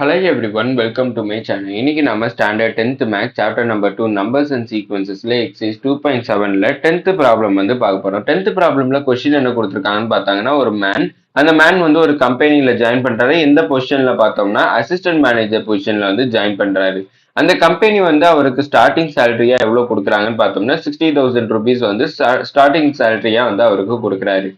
Hello everyone, welcome to my channel. இன்னைக்கு நம்ம standard 10th maths chapter number 2 numbers and சீக்வன்சஸ்ல exercise 2.7ல 10th problem வந்து பார்க்க போறோம். 10th ப்ராப்ளம்ல क्वेश्चन என்ன கொடுத்திருக்காங்கன்னு பார்த்தாங்கன்னா ஒரு அந்த மேன் வந்து ஒரு கம்பெனில ஜாயின் பண்றாரு. எந்த பொசிஷன்ல பார்த்தோம்னா அசிஸ்டன்ட் மேனேஜர் பொசிஷன்ல வந்து ஜாயின் பண்றாரு. அந்த கம்பெனி வந்து அவருக்கு ஸ்டார்டிங் சேலரியா எவ்வளவு கொடுக்குறாங்கன்னு பார்த்தோம்னா 60,000 rupees வந்து ஸ்டார்டிங் சேலரியா வந்து அவருக்கு கொடுக்குறாரு.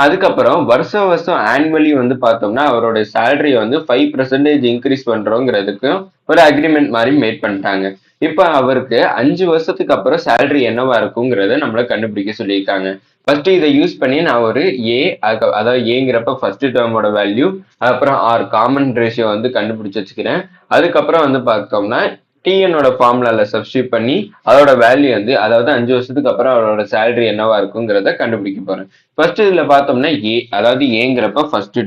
அதுக்கப்புறம் வருஷம் வருஷம் ஆனுவலி வந்து பார்த்தோம்னா அவரோட சேலரியை வந்து 5% இன்க்ரீஸ் பண்றோங்கிறதுக்கு ஒரு அக்ரிமெண்ட் மாதிரி மேட் பண்ணிட்டாங்க. இப்ப அவருக்கு 5 வருஷத்துக்கு அப்புறம் சேலரி என்னவா இருக்குங்கிறத நம்மள கண்டுபிடிக்க சொல்லியிருக்காங்க. ஃபர்ஸ்ட் இதை யூஸ் பண்ணி நான் ஒரு ஏ அதாவது ஏங்கிறப்ப ஃபர்ஸ்ட் டேர்மோட வேல்யூ, அப்புறம் ஆர் காமன் ரேஷியோ வந்து கண்டுபிடிச்சு வச்சுக்கிறேன். அதுக்கப்புறம் வந்து பார்த்தோம்னா டிஎனோட ஃபார்முலால சப்ஸ்டியூட் பண்ணி அதோட வேல்யூ வந்து அதாவது 5 வருஷத்துக்கு அப்புறம் அவரோட சேலரி என்னவா இருக்குங்கிறத கண்டுபிடிக்க போறேன். ஃபர்ஸ்ட் இதுல பார்த்தோம்னா ஏ அதாவது ஏங்கிறப்ப ஃபர்ஸ்ட்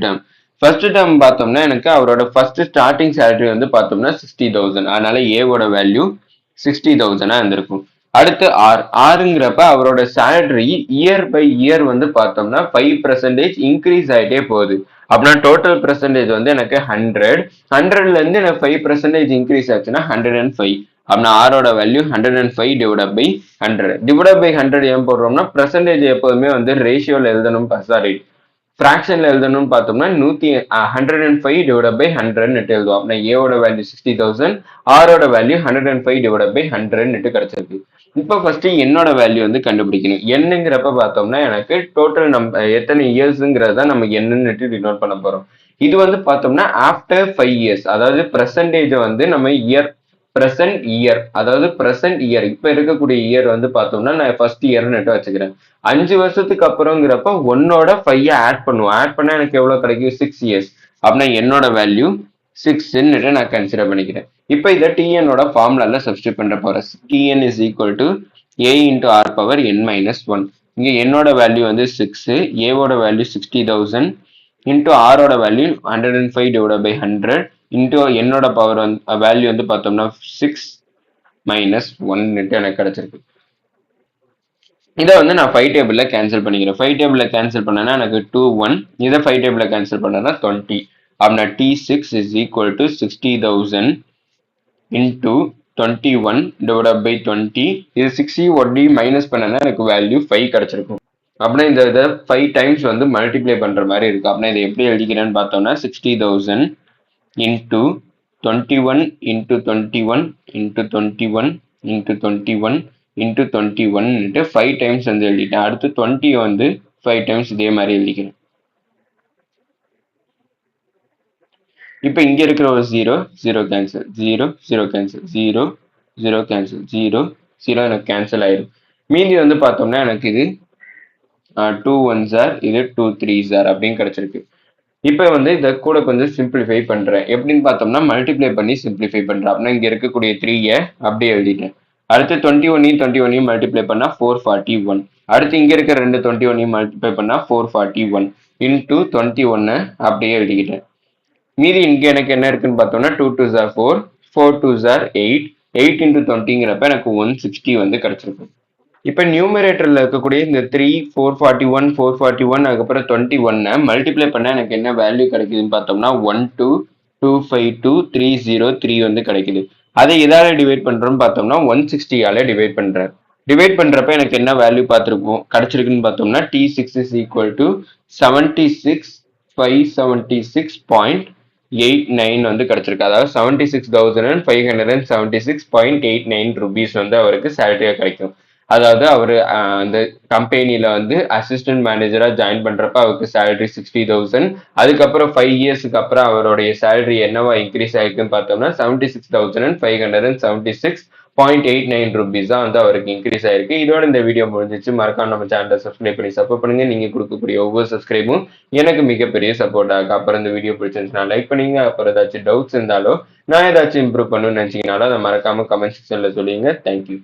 டேர்ம் பார்த்தோம்னா எனக்கு அவரோட ஃபர்ஸ்ட் ஸ்டார்டிங் சேலரி வந்து பார்த்தோம்னா 60,000. அதனால ஏவோட வேல்யூ 60,000 இருந்திருக்கும். அடுத்து ஆறுங்கிறப்ப அவரோட சேலரி இயர் பை இயர் வந்து பார்த்தோம்னா 5% இன்க்ரீஸ் ஆயிட்டே போகுது. அப்படின்னா டோட்டல் பெர்சன்டேஜ் வந்து எனக்கு 100ல இருந்து எனக்கு 5% இன்க்ரீஸ் ஆச்சுன்னா 105. அப்படின்னா ஆரோட வேல்யூ 105 டிவைட் பை 100 ஏன் போடுறோம்னா பெர்சன்டேஜ் எப்போதுமே வந்து ரேஷியோல எழுதணும், சாரி ஃபிராக்ஷன்ல எழுதணும்னு பார்த்தோம்னா 105 டிவைட் பை 100 எழுதுவோம். அப்படின்னா ஏவோட வேல்யூ 60,000, ஆரோட வேல்யூ 105 டிவைட் பை 100 கிடைச்சிருக்கு. இப்போ ஃபர்ஸ்ட் என்னோட வேல்யூ வந்து கண்டுபிடிக்கணும். என்னங்கிறப்ப பார்த்தோம்னா எனக்கு டோட்டல் நம்ம எத்தனை இயர்ஸ்ங்கிறத நம்ம என்னன்னு டினோட் பண்ண போறோம். இது வந்து பார்த்தோம்னா ஆஃப்டர் 5 இயர்ஸ், அதாவது பெர்சன்டேஜ் வந்து நம்ம பிரசன்ட் இயர் இப்ப இருக்கக்கூடிய இயர் வந்து பார்த்தோம்னா நான் ஃபர்ஸ்ட் இயர் வச்சுக்கிறேன். 5 வருஷத்துக்கு அப்புறங்கிறப்ப 1ஓட 5 ஆட் பண்ணுவோம். ஆட் பண்ணா எனக்கு எவ்வளவு கிடைக்கும்? 6 இயர்ஸ். அப்படின்னா என்னோட வேல்யூ 6 நான் கன்சிடர் பண்ணிக்கிறேன். இப்போ இதை டிஎனோட ஃபார்முலால சப்ஸ்டியூட் பண்ற போறேன். T n is equal to A into R power N minus 1. இங்க என்னோட வேல்யூ வந்து 6, ஏவோட வேல்யூ 60,000 இன்டு ஆரோட வேல்யூ 105 டிவைட் பை 100 இன்டு என்னோட பவர் வேல்யூ வந்து பார்த்தோம்னா 6 மைனஸ் 1 எனக்கு கிடைச்சிருக்கு. இதை வந்து நான் 5 டேபிள்ல கேன்சல் பண்ணிக்கிறேன். 5 டேபிள்ல கேன்சல் பண்ணனா எனக்கு 2 1. இதை 5 டேபிள்ல கேன்சல் பண்ணனா 20. அப்படின்னா T6 is equal to 60,000 into 21 divided by 20. இது 60 ஒட்டி மைனஸ் பண்ணனா எனக்கு வேல்யூ 5 கிடைச்சிருக்கும். அப்படின்னா இந்த இதை 5 டைம்ஸ் வந்து மல்டிப்ளை பண்ற மாதிரி இருக்கு. அப்படின்னா இதை எப்படி எழுதிக்கிறேன்னு பார்த்தோம்னா 60,000 into 21 into 21 into 21 into 21 into 21 5 times வந்து எழுதிட்டேன். அடுத்து 20 வந்து 5 டைம்ஸ் இதே மாதிரி எழுதிக்கிறேன். இப்போ இங்க இருக்கிற ஒரு 0 கேன்சல், 0 கேன்சல், 0 கேன்சல், 0 எனக்கு கேன்சல் ஆயிடும். மீதி வந்து பார்த்தோம்னா எனக்கு இது 2 1s இது 2 3s அப்படின்னு கிடைச்சிருக்கு. இப்போ வந்து இதை கூட கொஞ்சம் சிம்பிளிஃபை பண்றேன். எப்படின்னு பார்த்தோம்னா மல்டிப்ளை பண்ணி சிம்பிளிஃபை பண்றேன். அப்படின்னா இங்க இருக்கக்கூடிய 3 அப்படியே எழுதிட்டேன். அடுத்து 21 மல்டிப்ளை பண்ணா 441. அடுத்து இங்க இருக்க 21 மல்டிப்ளை பண்ணா 441 இன்டூ 21 அப்படியே எழுதிக்கிட்டேன். மீதி இங்க எனக்கு என்ன இருக்குன்னு பார்த்தோம்னா 2 2s 4, 4 2s 8, 8 into 20ங்கிறப்ப எனக்கு 160 வந்து கிடைச்சிருக்கு. இப்ப நியூமரேட்டர்ல இருக்கக்கூடிய இந்த 3 441 441 அதுக்கப்புறம் 21 மல்டிப்ளை பண்ணா எனக்கு என்ன வேல்யூ கிடைக்குதுன்னு பார்த்தோம்னா 12252 303 வந்து கிடைக்குது. அதை இதால டிவைட் பண்றோம்னு பார்த்தோம்னா 160ஆல டிவைட் பண்றேன். டிவைட் பண்றப்ப எனக்கு என்ன வேல்யூ பார்த்துருக்கோம் கிடைச்சிருக்குன்னு பார்த்தோம்னா T6 is equal to 76,576.89 வந்து கிடைச்சிருக்கு. அதாவது 76,576.89 rupees வந்து அவருக்கு சேலரியா கிடைக்கும். அதாவது அவரு அந்த கம்பெனில வந்து அசிஸ்டன்ட் மேனேஜரா ஜாயின் பண்றப்ப அவருக்கு சேலரி 60,000. அதுக்கப்புறம் 5 இயர்ஸ்க்கு அப்புறம் அவருடைய சேலரி என்னவா இன்க்ரீஸ் ஆயிருக்குன்னு பார்த்தோம்னா 76,576.89 rupees தான் வந்து அவருக்கு இன்க்ரீஸ் ஆயிருக்கு. இதோட இந்த வீடியோ முடிஞ்சிச்சு. மறக்காம நம்ம சேனலை சப்ஸ்கிரைப் பண்ணி சப்போர்ட் பண்ணுங்க. நீங்க கொடுக்கக்கூடிய ஒவ்வொரு சப்ஸ்கிரைபும் எனக்கு மிகப்பெரிய சப்போர்ட் ஆகும். அப்புறம் இந்த வீடியோ பிடிச்சிருந்துச்சுன்னா லைக் பண்ணுங்க. அப்புறம் ஏதாச்சும் டவுட்ஸ் இருந்தாலோ நான் ஏதாச்சும் இம்ப்ரூவ் பண்ணணும்னு நினைச்சீங்கனாலும் அதை மறக்காம கமெண்ட் செக்ஷன்ல சொல்லுங்க. தேங்க்யூ.